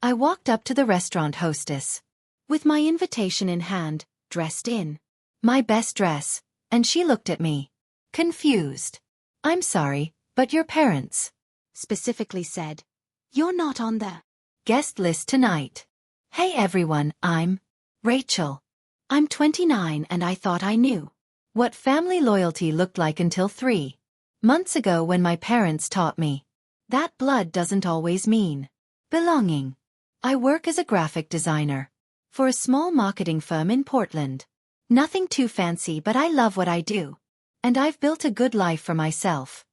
I walked up to the restaurant hostess, with my invitation in hand, dressed in my best dress, and she looked at me, confused. "I'm sorry, but your parents specifically said you're not on the guest list tonight." "Hey everyone, I'm Rachel. I'm 29 and I thought I knew what family loyalty looked like until 3 months ago when my parents taught me that blood doesn't always mean belonging." I work as a graphic designer for a small marketing firm in Portland. Nothing too fancy, but I love what I do. And I've built a good life for myself.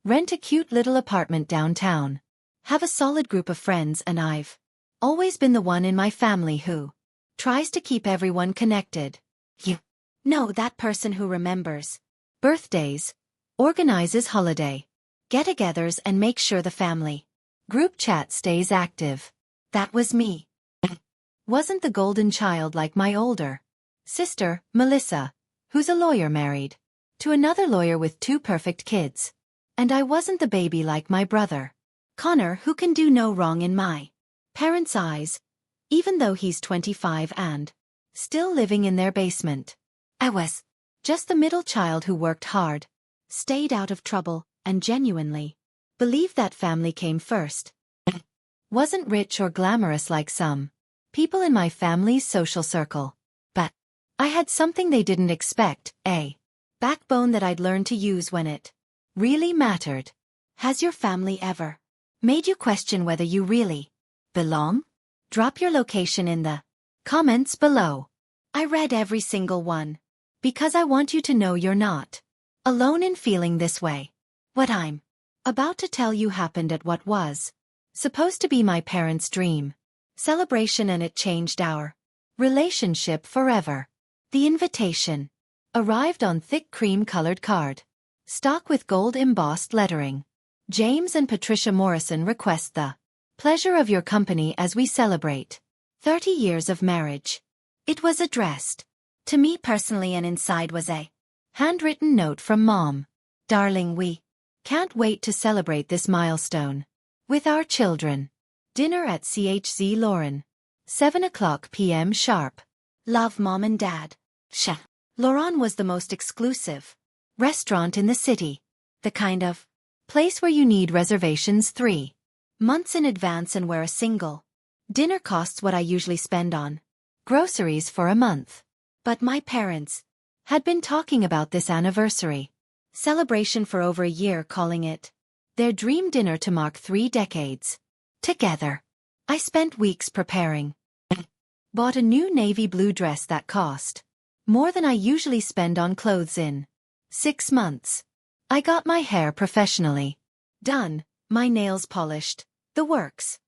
Rent a cute little apartment downtown. Have a solid group of friends, and I've always been the one in my family who tries to keep everyone connected. You know, that person who remembers birthdays, organizes holiday get-togethers, and makes sure the family group chat stays active. That was me. Wasn't the golden child like my older sister, Melissa, who's a lawyer married to another lawyer with 2 perfect kids. And I wasn't the baby like my brother, Connor, who can do no wrong in my parents' eyes, even though he's 25 and still living in their basement. I was just the middle child who worked hard, stayed out of trouble, and genuinely believed that family came first. Wasn't rich or glamorous like some people in my family's social circle, but I had something they didn't expect, a backbone that I'd learned to use when it really mattered. Has your family ever made you question whether you really belong? Drop your location in the comments below. I read every single one, because I want you to know you're not alone in feeling this way. What I'm about to tell you happened at what was supposed to be my parents' dream celebration, and it changed our relationship forever. The invitation arrived on thick cream-colored card stock with gold embossed lettering. "James and Patricia Morrison request the pleasure of your company as we celebrate 30 years of marriage." It was addressed to me personally, and inside was a handwritten note from Mom. "Darling, we can't wait to celebrate this milestone with our children. Dinner at CHZ Lauren. 7 p.m. sharp. Love, Mom and Dad." Lauren was the most exclusive restaurant in the city. The kind of place where you need reservations 3 months in advance and where a single dinner costs what I usually spend on groceries for a month. But my parents had been talking about this anniversary celebration for over a year, calling it their dream dinner to mark 3 decades together. I spent weeks preparing. Bought a new navy blue dress that cost more than I usually spend on clothes in 6 months. I got my hair professionally done, my nails polished, the works.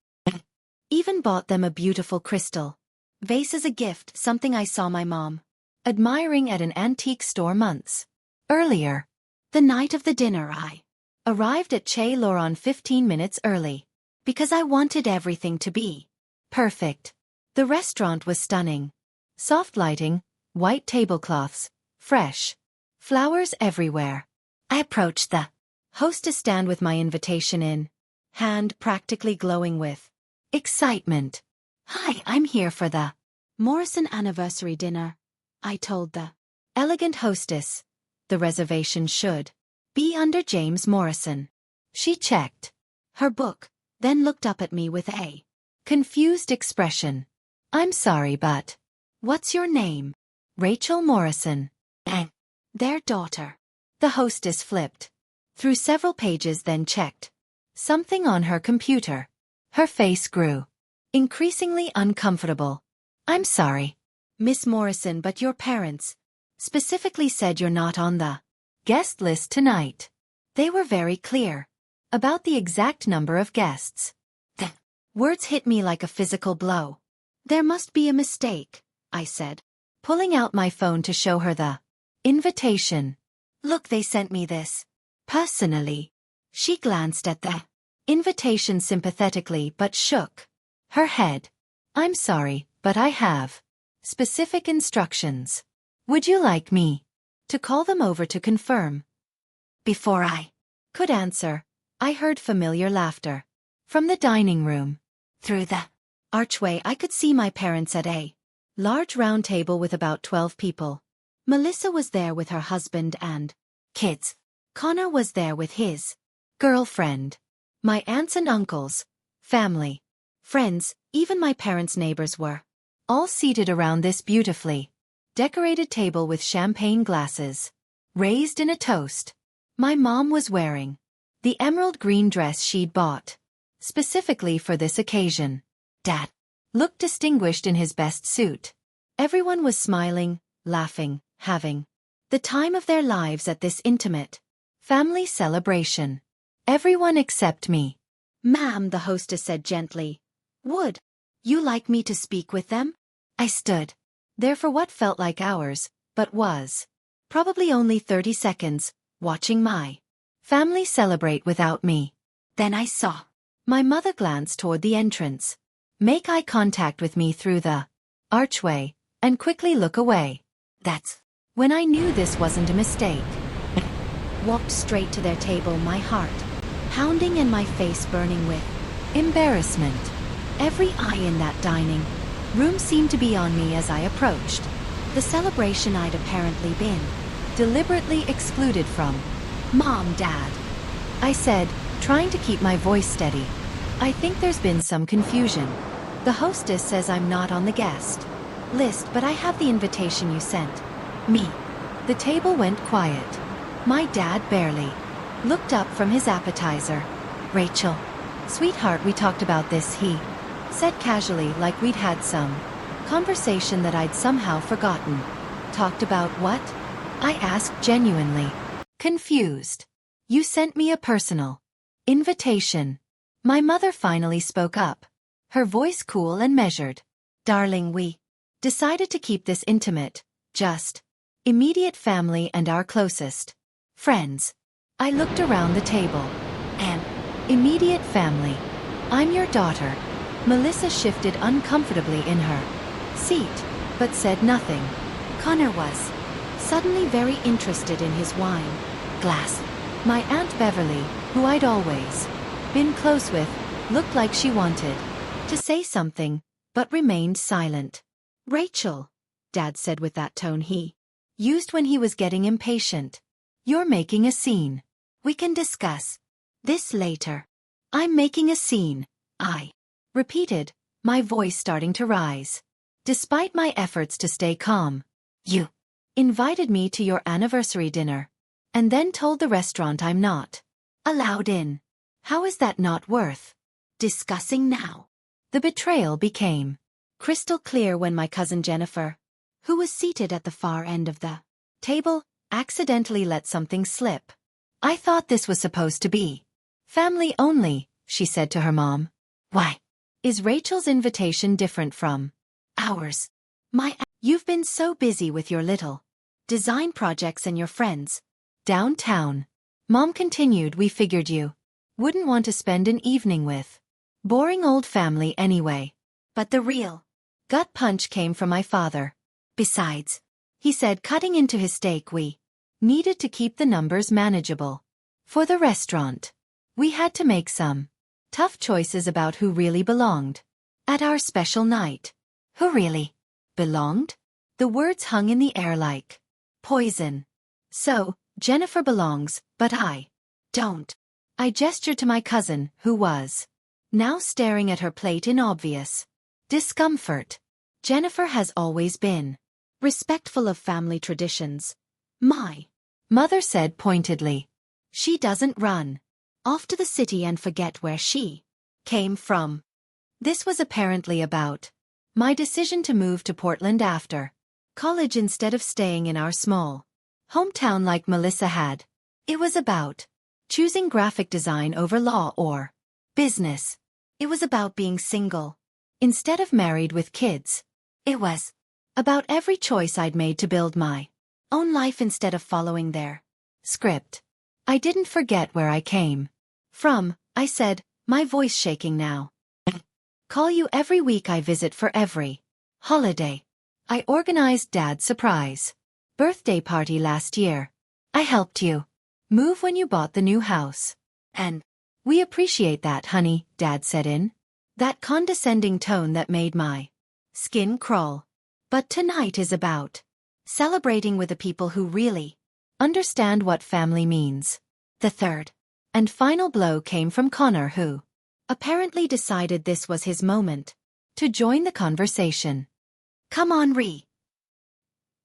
Even bought them a beautiful crystal vase as a gift, something I saw my mom admiring at an antique store months earlier. The night of the dinner, I arrived at Chez Lauren 15 minutes early, because I wanted everything to be perfect. The restaurant was stunning. Soft lighting, white tablecloths, fresh flowers everywhere. I approached the hostess stand with my invitation in hand, practically glowing with excitement. "Hi, I'm here for the Morrison anniversary dinner," I told the elegant hostess. The reservation should be under James Morrison. She checked her book, then looked up at me with a confused expression. "I'm sorry, but what's your name?" "Rachel Morrison." "And their daughter." The hostess flipped through several pages, then checked something on her computer. Her face grew increasingly uncomfortable. "I'm sorry, Miss Morrison, but your parents specifically said you're not on the guest list tonight. They were very clear about the exact number of guests." The words hit me like a physical blow. "There must be a mistake," I said, pulling out my phone to show her the invitation. "Look, they sent me this personally." She glanced at the invitation sympathetically but shook her head. "I'm sorry, but I have specific instructions. Would you like me to call them over to confirm?" Before I could answer, I heard familiar laughter from the dining room. Through the archway I could see my parents at a large round table with about 12 people. Melissa was there with her husband and kids. Connor was there with his girlfriend. My aunts and uncles, family, friends, even my parents' neighbors were all seated around this beautifully decorated table with champagne glasses raised in a toast. My mom was wearing the emerald green dress she'd bought specifically for this occasion. Dad looked distinguished in his best suit. Everyone was smiling, laughing, having the time of their lives at this intimate family celebration. Everyone except me. Ma'am, the hostess said gently. Would you like me to speak with them? I stood there for what felt like hours, but was probably only 30 seconds, watching my family celebrate without me. Then I saw my mother glance toward the entrance, make eye contact with me through the archway, and quickly look away. That's when I knew this wasn't a mistake. Walked straight to their table, my heart pounding and my face burning with embarrassment. Every eye in that dining room seemed to be on me as I approached the celebration I'd apparently been deliberately excluded from. Mom, Dad, I said, trying to keep my voice steady. I think there's been some confusion. The hostess says I'm not on the guest list, but I have the invitation you sent me. The table went quiet. My dad barely looked up from his appetizer. Rachel, sweetheart, we talked about this, he said casually, like we'd had some conversation that I'd somehow forgotten. Talked about what? I asked, genuinely confused. You sent me a personal invitation. My mother finally spoke up, her voice cool and measured. Darling, we decided to keep this intimate, just immediate family and our closest friends. I looked around the table. An immediate family. I'm your daughter. Melissa shifted uncomfortably in her seat, but said nothing. Connor was suddenly very interested in his wine glass. My Aunt Beverly, who I'd always been close with, looked like she wanted to say something, but remained silent. Rachel, Dad said with that tone he used when he was getting impatient. You're making a scene. We can discuss this later. I'm making a scene, I repeated, my voice starting to rise. Despite my efforts to stay calm. You invited me to your anniversary dinner, and then told the restaurant I'm not allowed in. How is that not worth discussing now? The betrayal became crystal clear when my cousin Jennifer, who was seated at the far end of the table, accidentally let something slip. I thought this was supposed to be family only, she said to her mom. Why is Rachel's invitation different from ours? You've been so busy with your little design projects and your friends downtown. Mom continued, we figured you wouldn't want to spend an evening with boring old family anyway. But the real gut punch came from my father. Besides, he said, cutting into his steak, we needed to keep the numbers manageable. For the restaurant, we had to make some tough choices about who really belonged at our special night. Who really belonged? The words hung in the air like poison. So, Jennifer belongs, but I don't. I gestured to my cousin, who was now staring at her plate in obvious discomfort. Jennifer has always been respectful of family traditions. My mother said pointedly. She doesn't run off to the city and forget where she came from. This was apparently about my decision to move to Portland after college instead of staying in our small hometown like Melissa had. It was about choosing graphic design over law or business. It was about being single instead of married with kids. It was about every choice I'd made to build my own life instead of following their script. I didn't forget where I came from, I said, my voice shaking now. Call you every week, I visit for every holiday. I organized Dad's surprise birthday party last year. I helped you move when you bought the new house. And we appreciate that, honey, Dad said in That condescending tone that made my skin crawl. But tonight is about celebrating with the people who really understand what family means. The third and final blow came from Connor, who apparently decided this was his moment to join the conversation. "Come on, Ree,"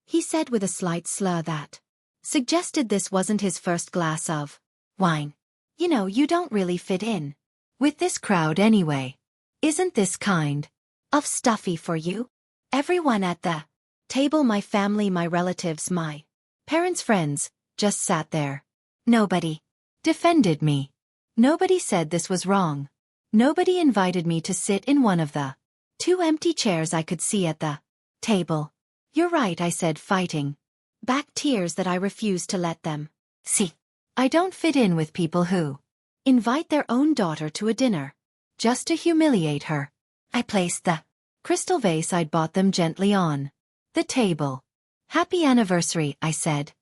he said with a slight slur that suggested this wasn't his first glass of wine. "You know, you don't really fit in with this crowd anyway. Isn't this kind of stuffy for you?" Everyone at the table, my family, my relatives, my parents' friends, just sat there. Nobody defended me. Nobody said this was wrong. Nobody invited me to sit in one of the 2 empty chairs I could see at the table. "You're right," I said, fighting back tears that I refused to let them see. "I don't fit in with people who invite their own daughter to a dinner just to humiliate her." I placed the crystal vase I'd bought them gently on the table. "Happy anniversary," I said.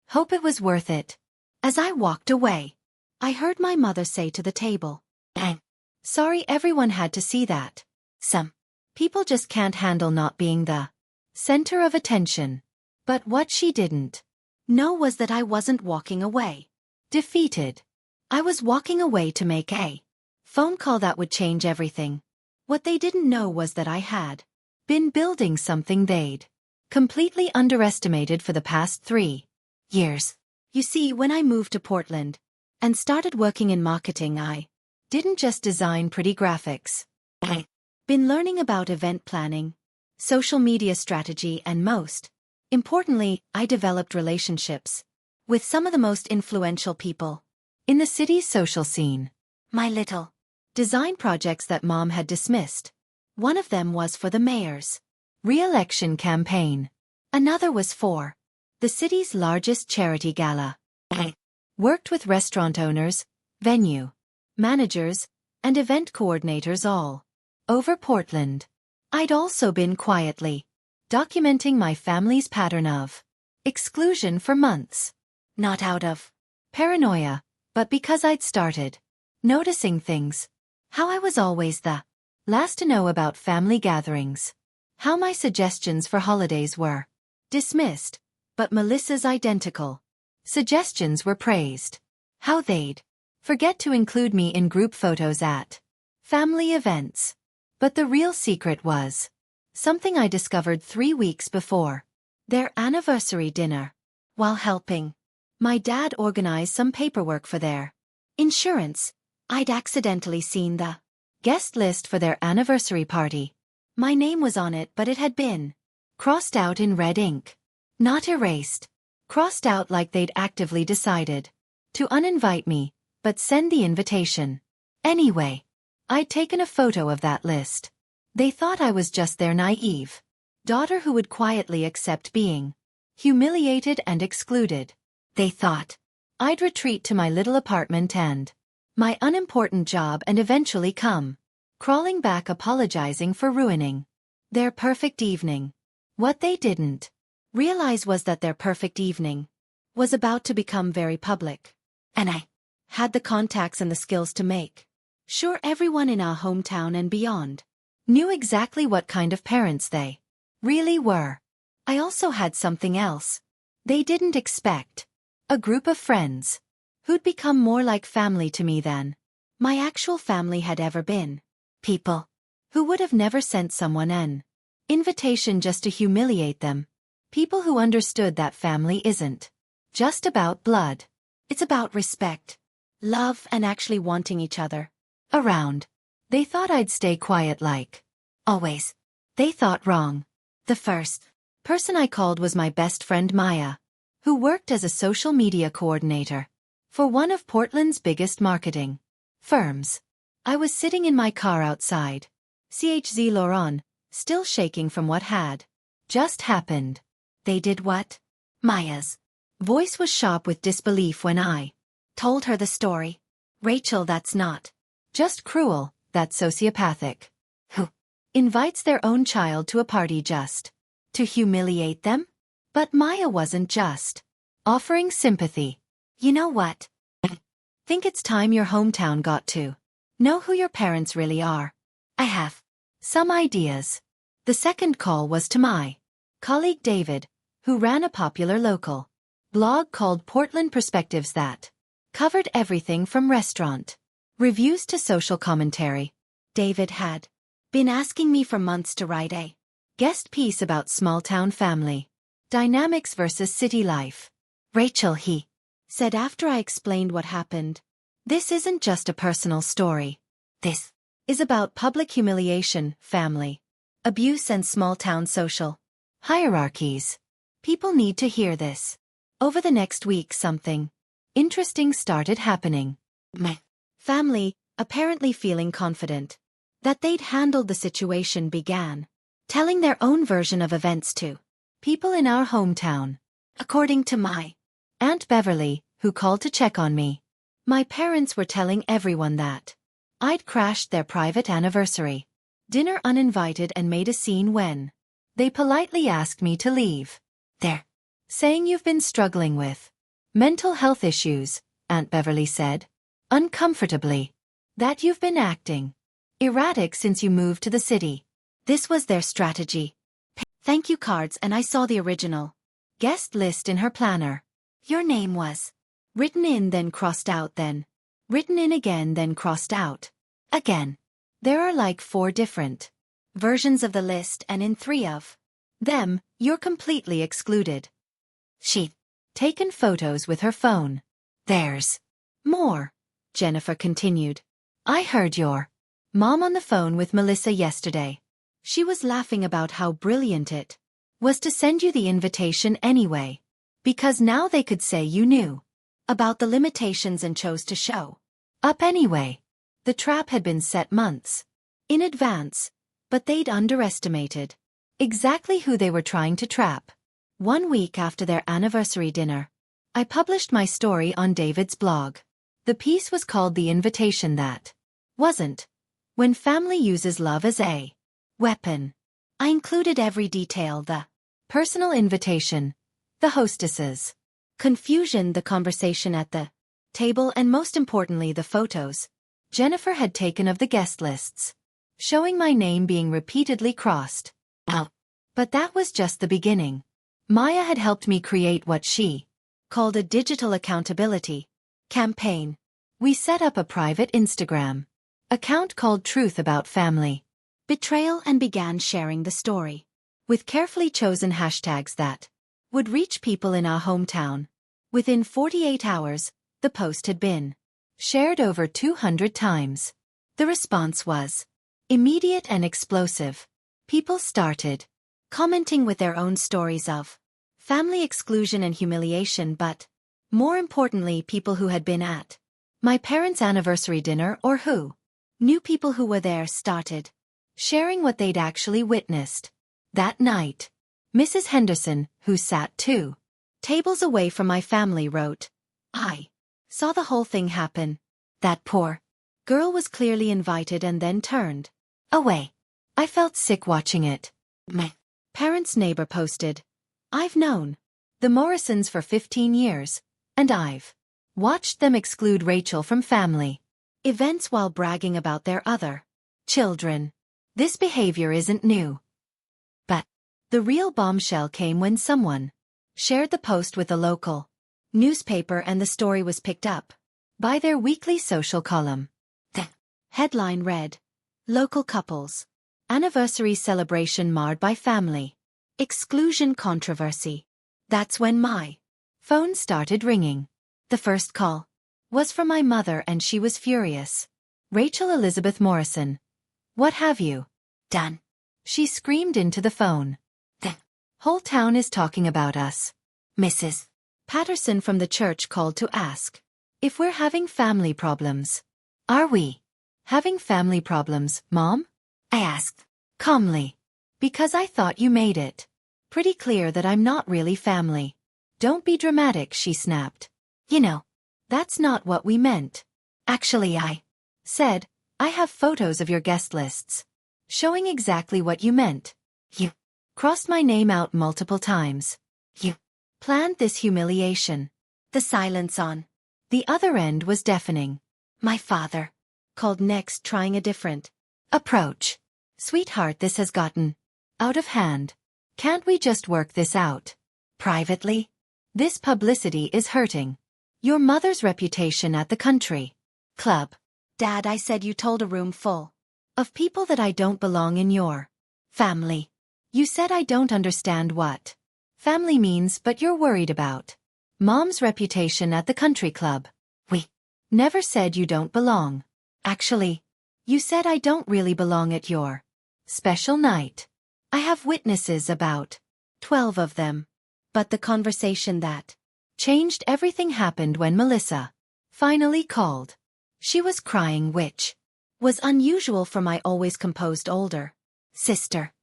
"Hope it was worth it." As I walked away, I heard my mother say to the table, "I'm sorry everyone had to see that. Some people just can't handle not being the center of attention." But what she didn't know was that I wasn't walking away defeated. I was walking away to make a phone call that would change everything. What they didn't know was that I had been building something they'd completely underestimated for the past 3 years. You see, when I moved to Portland and started working in marketing, I didn't just design pretty graphics. I'd been learning about event planning, social media strategy, and most importantly, I developed relationships with some of the most influential people in the city's social scene. My little design projects that Mom had dismissed. One of them was for the mayor's re-election campaign. Another was for the city's largest charity gala. I worked with restaurant owners, venue managers, and event coordinators all over Portland. I'd also been quietly documenting my family's pattern of exclusion for months. Not out of paranoia, but because I'd started noticing things. How I was always the last to know about family gatherings. How my suggestions for holidays were dismissed, but Melissa's identical suggestions were praised. How they'd forget to include me in group photos at family events. But the real secret was something I discovered 3 weeks before their anniversary dinner. While helping my dad organize some paperwork for their insurance, I'd accidentally seen the guest list for their anniversary party. My name was on it, but it had been crossed out in red ink. Not erased. Crossed out like they'd actively decided to uninvite me, but send the invitation. Anyway, I'd taken a photo of that list. They thought I was just their naive daughter who would quietly accept being humiliated and excluded. They thought I'd retreat to my little apartment and my unimportant job and eventually come crawling back apologizing for ruining their perfect evening. What they didn't realize was that their perfect evening was about to become very public. And I had the contacts and the skills to make sure everyone in our hometown and beyond knew exactly what kind of parents they really were. I also had something else they didn't expect. A group of friends who'd become more like family to me than my actual family had ever been. People who would have never sent someone an invitation just to humiliate them. People who understood that family isn't just about blood. It's about respect, love, and actually wanting each other around. They thought I'd stay quiet like always. They thought wrong. The first person I called was my best friend Maya, who worked as a social media coordinator for one of Portland's biggest marketing firms. I was sitting in my car outside CHZ Laurent, still shaking from what had just happened. They did what? Maya's voice was sharp with disbelief when I told her the story. Rachel, that's not just cruel, that's sociopathic. Who invites their own child to a party just to humiliate them? But Maya wasn't just offering sympathy. You know what? I think it's time your hometown got to know who your parents really are. I have some ideas. The second call was to my colleague David, who ran a popular local blog called Portland Perspectives that covered everything from restaurant reviews to social commentary. David had been asking me for months to write a guest piece about small-town family dynamics versus city life. Rachel, he said after I explained what happened, this isn't just a personal story. This is about public humiliation, family abuse and small-town social hierarchies. People need to hear this. Over the next week something interesting started happening. My family, apparently feeling confident that they'd handled the situation, began telling their own version of events to people in our hometown. According to my Aunt Beverly, who called to check on me, my parents were telling everyone that I'd crashed their private anniversary dinner uninvited and made a scene when they politely asked me to leave. They're saying you've been struggling with mental health issues, Aunt Beverly said, uncomfortably. That you've been acting erratic since you moved to the city. This was their strategy. Thank you cards, and I saw the original guest list in her planner. Your name was written in, then crossed out, then written in again, then crossed out again. There are like 4 different versions of the list, and in 3 of them, you're completely excluded. She'd taken photos with her phone. There's more, Jennifer continued. I heard your mom on the phone with Melissa yesterday. She was laughing about how brilliant it was to send you the invitation anyway, because now they could say you knew about the limitations and chose to show up anyway. The trap had been set months in advance, but they'd underestimated exactly who they were trying to trap. 1 week after their anniversary dinner, I published my story on David's blog. The piece was called The Invitation That Wasn't: When Family Uses Love as a Weapon. I included every detail: the personal invitation, the hostesses' confusion, the conversation at the table, and most importantly the photos Jennifer had taken of the guest lists, showing my name being repeatedly crossed out. But that was just the beginning. Maya had helped me create what she called a digital accountability campaign. We set up a private Instagram account called Truth About Family Betrayal and began sharing the story with carefully chosen hashtags that would reach people in our hometown. Within 48 hours, the post had been shared over 200 times. The response was immediate and explosive. People started commenting with their own stories of family exclusion and humiliation, but more importantly, people who had been at my parents' anniversary dinner or who knew people who were there started sharing what they'd actually witnessed that night. Mrs. Henderson, who sat 2 tables away from my family, wrote, I saw the whole thing happen. That poor girl was clearly invited and then turned away. I felt sick watching it. My parents' neighbor posted, I've known the Morrisons for 15 years, and I've watched them exclude Rachel from family events while bragging about their other children. This behavior isn't new. But the real bombshell came when someone shared the post with a local newspaper and the story was picked up by their weekly social column. The headline read, Local Couples Anniversary Celebration Marred by Family Exclusion Controversy. That's when my phone started ringing. The first call was from my mother and she was furious. Rachel Elizabeth Morrison, what have you done? She screamed into the phone. The whole town is talking about us. Mrs. Patterson from the church called to ask if we're having family problems. Are we having family problems, Mom? I asked calmly, because I thought you made it pretty clear that I'm not really family. Don't be dramatic, she snapped. You know, that's not what we meant. Actually, I said, I have photos of your guest lists showing exactly what you meant. You crossed my name out multiple times. You planned this humiliation. The silence on the other end was deafening. My father called next, trying a different Approach. Sweetheart, this has gotten out of hand. Can't we just work this out privately? This publicity is hurting your mother's reputation at the country club. Dad, I said you told a room full of people that I don't belong in your family. You said I don't understand what family means, but you're worried about Mom's reputation at the country club. We never said you don't belong. Actually, you said I don't really belong at your special night. I have witnesses, about 12 of them. But the conversation that changed everything happened when Melissa finally called. She was crying, which was unusual for my always composed older sister.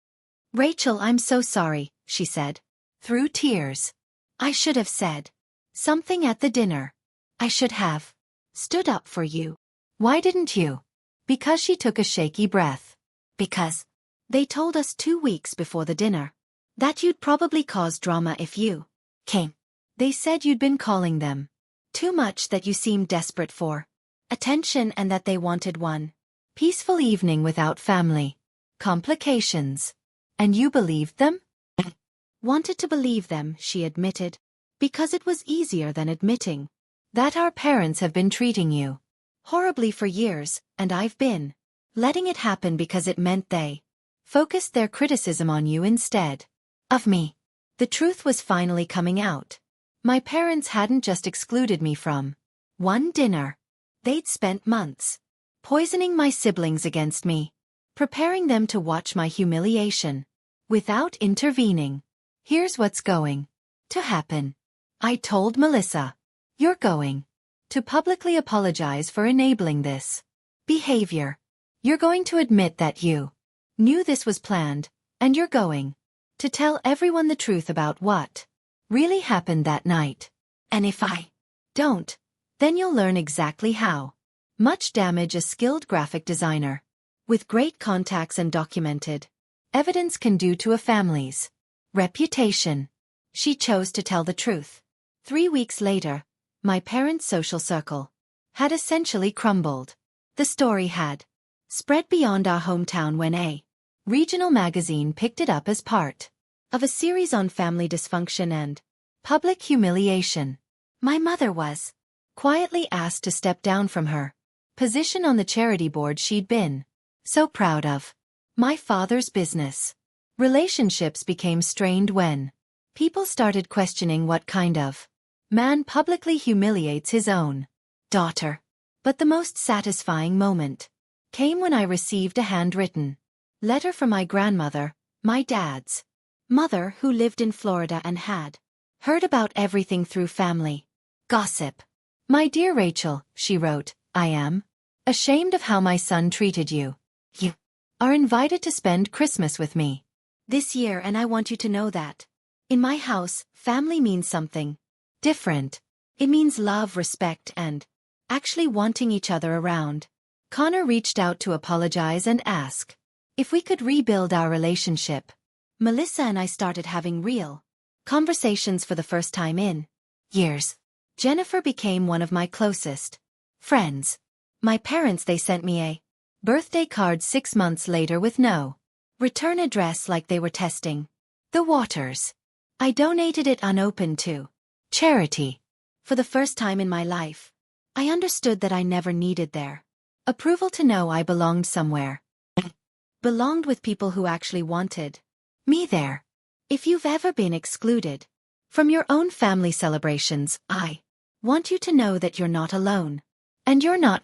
Rachel, I'm so sorry, she said, through tears. I should have said something at the dinner. I should have stood up for you. Why didn't you? Because she took a shaky breath. Because they told us 2 weeks before the dinner that you'd probably cause drama if you came. They said you'd been calling them too much, that you seemed desperate for attention, and that they wanted one peaceful evening without family complications. And you believed them? Wanted to believe them, she admitted, because it was easier than admitting that our parents have been treating you horribly for years, and I've been letting it happen because it meant they focused their criticism on you instead of me. The truth was finally coming out. My parents hadn't just excluded me from one dinner. They'd spent months poisoning my siblings against me, preparing them to watch my humiliation without intervening. Here's what's going to happen. I told Melissa, you're going to publicly apologize for enabling this behavior. You're going to admit that you knew this was planned, and you're going to tell everyone the truth about what really happened that night. And if I don't, then you'll learn exactly how much damage a skilled graphic designer with great contacts and documented evidence can do to a family's reputation. She chose to tell the truth. 3 weeks later, my parents' social circle had essentially crumbled. The story had spread beyond our hometown when a regional magazine picked it up as part of a series on family dysfunction and public humiliation. My mother was quietly asked to step down from her position on the charity board she'd been so proud of. My father's business relationships became strained when people started questioning what kind of man publicly humiliates his own daughter. But the most satisfying moment came when I received a handwritten letter from my grandmother, my dad's mother, who lived in Florida and had heard about everything through family gossip. My dear Rachel, she wrote, I am ashamed of how my son treated you. You are invited to spend Christmas with me this year, and I want you to know that in my house, family means something different. It means love, respect, and actually wanting each other around. Connor reached out to apologize and ask if we could rebuild our relationship. Melissa and I started having real conversations for the first time in years. Jennifer became one of my closest friends. My parents, they sent me a birthday card 6 months later with no return address, like they were testing the waters. I donated it unopened to charity. For the first time in my life, I understood that I never needed their approval to know I belonged somewhere. Belonged with people who actually wanted me there. If you've ever been excluded from your own family celebrations, I want you to know that you're not alone. And you're not